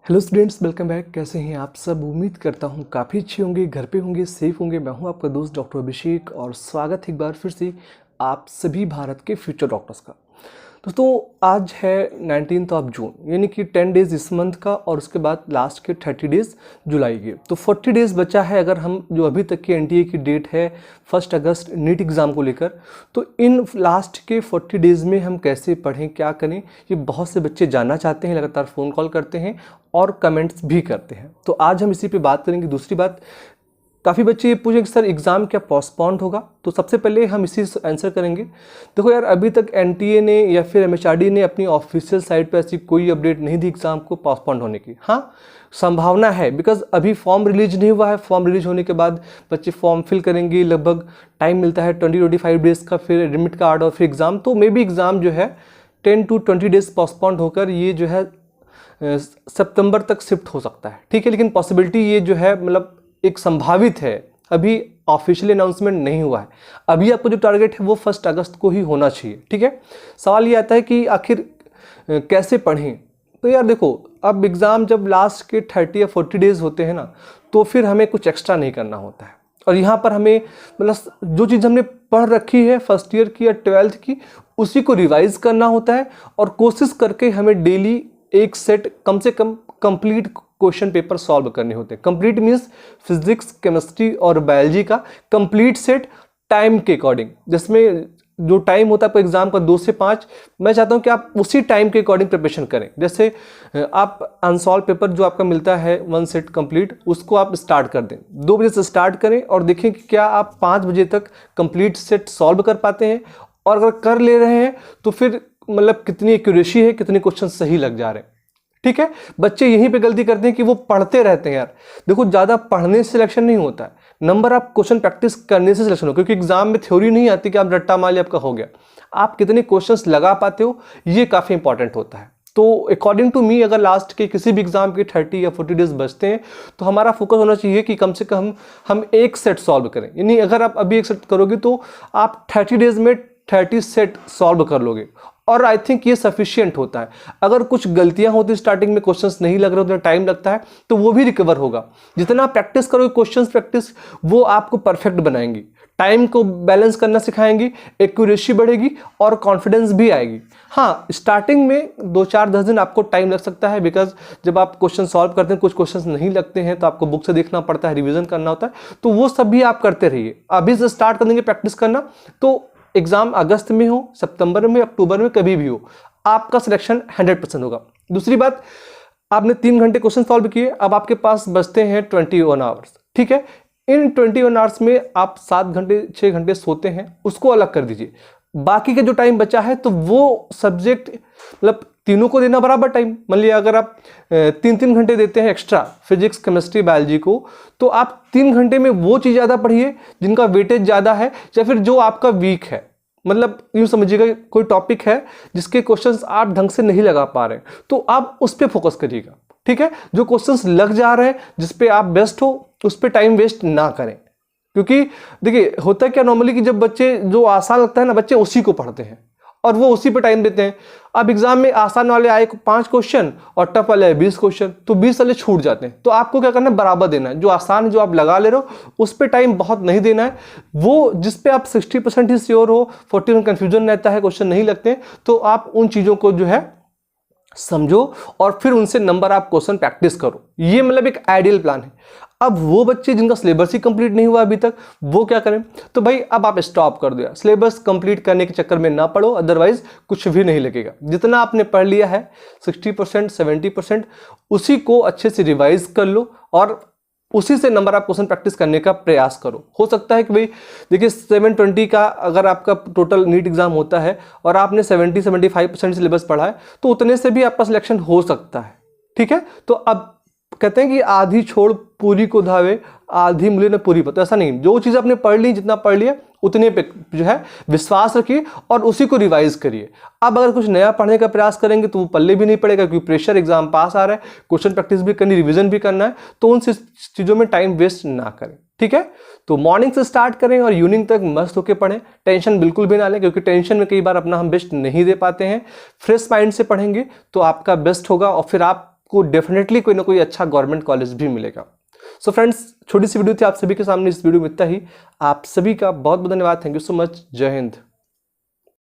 Hello students, welcome back. कैसे हैं आप सब? उम्मीद करता हूं काफ़ी अच्छे होंगे, घर पे होंगे, सेफ होंगे। मैं हूं आपका दोस्त डॉक्टर अभिषेक और स्वागत है एक बार फिर से आप सभी भारत के फ्यूचर डॉक्टर्स का। दोस्तों, आज है 19 जून, यानी कि 10 डेज़ इस मंथ का और उसके बाद लास्ट के 30 डेज़ जुलाई के। तो 40 डेज़ बचा है। अगर हम जो अभी तक की एनटीए की डेट है 1 अगस्त नीट एग्ज़ाम को लेकर, तो इन लास्ट के 40 डेज़ में हम कैसे पढ़ें, क्या करें, ये बहुत से बच्चे जानना चाहते हैं, लगातार फ़ोन कॉल करते हैं और कमेंट्स भी करते हैं। तो आज हम इसी पे बात करेंगे। दूसरी बात, काफ़ी बच्चे ये पूछेंगे कि सर एग्ज़ाम क्या पोस्टपोन्ड होगा? तो सबसे पहले हम इसी से आंसर करेंगे। देखो यार, अभी तक एनटीए ने या फिर एमएचआरडी ने अपनी ऑफिशियल साइट पे ऐसी कोई अपडेट नहीं दी एग्ज़ाम को पोस्टपोन्ड होने की। हाँ, संभावना है, बिकॉज अभी फॉर्म रिलीज नहीं हुआ है। फॉर्म रिलीज होने के बाद बच्चे फॉर्म फिल करेंगे, लगभग टाइम मिलता है 20-25 डेज़ का, फिर एडमिट कार्ड और फिर एग्ज़ाम। तो मे बी एग्ज़ाम जो है 10 to 20 डेज़ पोस्टपोन्ड होकर ये जो है सितंबर तक शिफ्ट हो सकता है। ठीक है, लेकिन पॉसिबिलिटी ये जो है मतलब एक संभावित है। अभी ऑफिशियल अनाउंसमेंट नहीं हुआ है। अभी आपको जो टारगेट है वो 1 अगस्त को ही होना चाहिए। ठीक है, सवाल ये आता है कि आखिर कैसे पढ़ें। तो यार देखो, अब एग्ज़ाम जब लास्ट के 30 या 40 डेज़ होते हैं ना, तो फिर हमें कुछ एक्स्ट्रा नहीं करना होता है। और यहाँ पर हमें मतलब जो चीज़ हमने पढ़ रखी है फर्स्ट ईयर की या 12th की, उसी को रिवाइज करना होता है और कोशिश करके हमें डेली एक सेट कम से कम कंप्लीट क्वेश्चन पेपर सॉल्व करने होते हैं। कंप्लीट मीन्स फिजिक्स, केमिस्ट्री और बायोलॉजी का कंप्लीट सेट टाइम के अकॉर्डिंग, जिसमें जो टाइम होता है आपको एग्जाम का 2 से 5, मैं चाहता हूं कि आप उसी टाइम के अकॉर्डिंग प्रिपरेशन करें। जैसे आप अनसॉल्व पेपर जो आपका मिलता है 1 सेट कंप्लीट, उसको आप स्टार्ट कर दें, 2 बजे से स्टार्ट करें और देखें कि क्या आप 5 बजे तक कंप्लीट सेट सॉल्व कर पाते हैं। और अगर कर ले रहे हैं तो फिर मतलब कितनी एक्यूरेसी है, कितने क्वेश्चन सही लग जा रहे हैं। ठीक है, बच्चे यहीं पे गलती करते हैं कि वो पढ़ते रहते हैं। यार देखो, ज़्यादा पढ़ने से सिलेक्शन नहीं होता है, नंबर आप क्वेश्चन प्रैक्टिस करने से सिलेक्शन हो। क्योंकि एग्जाम में थ्योरी नहीं आती कि आप रट्टा मार लिया आपका हो गया। आप कितने क्वेश्चंस लगा पाते हो, ये काफ़ी इंपॉर्टेंट होता है। तो अकॉर्डिंग टू मी, अगर लास्ट के किसी भी एग्जाम के 30 या 40 डेज बचते हैं तो हमारा फोकस होना चाहिए कि कम से कम हम एक सेट सॉल्व करें। यानी अगर आप अभी एक सेट करोगे तो आप 30 डेज में 30 सेट सॉल्व कर लोगे और आई थिंक ये सफिशिएंट होता है। अगर कुछ गलतियां होती स्टार्टिंग में, क्वेश्चंस नहीं लग रहे, उतना टाइम लगता है, तो वो भी रिकवर होगा। जितना प्रैक्टिस करोगे क्वेश्चंस प्रैक्टिस, वो आपको परफेक्ट बनाएंगी, टाइम को बैलेंस करना सिखाएंगी, एक्यूरेसी बढ़ेगी और कॉन्फिडेंस भी आएगी। हाँ, स्टार्टिंग में 2-4-10 दिन आपको टाइम लग सकता है, बिकॉज जब आप क्वेश्चन सॉल्व करते हैं कुछ क्वेश्चन नहीं लगते हैं तो आपको बुक से देखना पड़ता है, रिविजन करना होता है। तो वो सब भी आप करते रहिए। अभी से स्टार्ट कर देंगे प्रैक्टिस करना तो एग्जाम अगस्त में हो, सितंबर में, अक्टूबर में, कभी भी हो, आपका सिलेक्शन 100% होगा। दूसरी बात, आपने 3 घंटे क्वेश्चन सॉल्व किए, अब आपके पास बचते हैं 21 आवर्स। ठीक है, इन 21 आवर्स में आप 7 घंटे 6 घंटे सोते हैं, उसको अलग कर दीजिए। बाकी का जो टाइम बचा है तो वो सब्जेक्ट मतलब तीनों को देना बराबर टाइम। मान लिया अगर आप 3-3 घंटे देते हैं एक्स्ट्रा फिजिक्स, केमिस्ट्री, बायोलॉजी को, तो आप 3 घंटे में वो चीज़ ज़्यादा पढ़िए जिनका वेटेज ज़्यादा है या फिर जो आपका वीक है। मतलब यूँ समझिएगा, कोई टॉपिक है जिसके क्वेश्चंस आप ढंग से नहीं लगा पा रहे हैं तो आप उस पर फोकस करिएगा। ठीक है, जो क्वेश्चंस लग जा रहे हैं, जिस पे आप बेस्ट हो, उस पर टाइम वेस्ट ना करें। क्योंकि देखिए, होता है क्या नॉर्मली कि जब बच्चे जो आसान लगता है ना, बच्चे उसी को पढ़ते हैं और वो उसी पे टाइम देते हैं। अब एग्जाम में आसान वाले आए 5 क्वेश्चन और टफ वाले आए 20 क्वेश्चन, तो 20 वाले छूट जाते हैं। तो आपको क्या करना है, बराबर देना है। जो आसान जो आप लगा ले रहे हो उस पे टाइम बहुत नहीं देना है। वो जिस पे आप 60% ही श्योर हो, 40% कंफ्यूजन रहता है, क्वेश्चन नहीं लगते, तो आप उन चीज़ों को जो है समझो और फिर उनसे नंबर आप क्वेश्चन प्रैक्टिस करो। ये मतलब एक आइडियल प्लान है। अब वो बच्चे जिनका सिलेबस ही कंप्लीट नहीं हुआ अभी तक, वो क्या करें? तो भाई अब आप स्टॉप कर दो। सिलेबस कंप्लीट करने के चक्कर में ना पढ़ो, अदरवाइज कुछ भी नहीं लगेगा। जितना आपने पढ़ लिया है 60% 70%, उसी को अच्छे से रिवाइज कर लो और उसी से नंबर आप क्वेश्चन प्रैक्टिस करने का प्रयास करो। हो सकता है कि भाई देखिए 720 का अगर आपका टोटल नीट एग्जाम होता है और आपने 70-75% सिलेबस पढ़ा है तो उतने से भी आपका सिलेक्शन हो सकता है। ठीक है, तो अब कहते हैं कि आधी छोड़ पूरी को धावे, आधी मूल्य न पूरी पता। ऐसा नहीं, जो चीज़ आपने पढ़ ली, जितना पढ़ लिया उतने पे जो है विश्वास रखिए और उसी को रिवाइज करिए। अब अगर कुछ नया पढ़ने का प्रयास करेंगे तो वो पल्ले भी नहीं पड़ेगा, क्योंकि प्रेशर एग्जाम पास आ रहा है, क्वेश्चन प्रैक्टिस भी करनी, रिवीजन भी करना है, तो उन चीज़ों में टाइम वेस्ट ना करें। ठीक है, तो मॉर्निंग से स्टार्ट करें और इवनिंग तक मस्त होकर पढ़ें। टेंशन बिल्कुल भी ना लें, क्योंकि टेंशन में कई बार अपना हम बेस्ट नहीं दे पाते हैं। फ्रेश माइंड से पढ़ेंगे तो आपका बेस्ट होगा और फिर आप आपको डेफिनेटली कोई ना कोई अच्छा गवर्नमेंट कॉलेज भी मिलेगा। सो फ्रेंड्स, छोटी सी वीडियो थी आप सभी के सामने, इस वीडियो में इतना ही। आप सभी का बहुत बहुत धन्यवाद। Thank you so much. जय हिंद।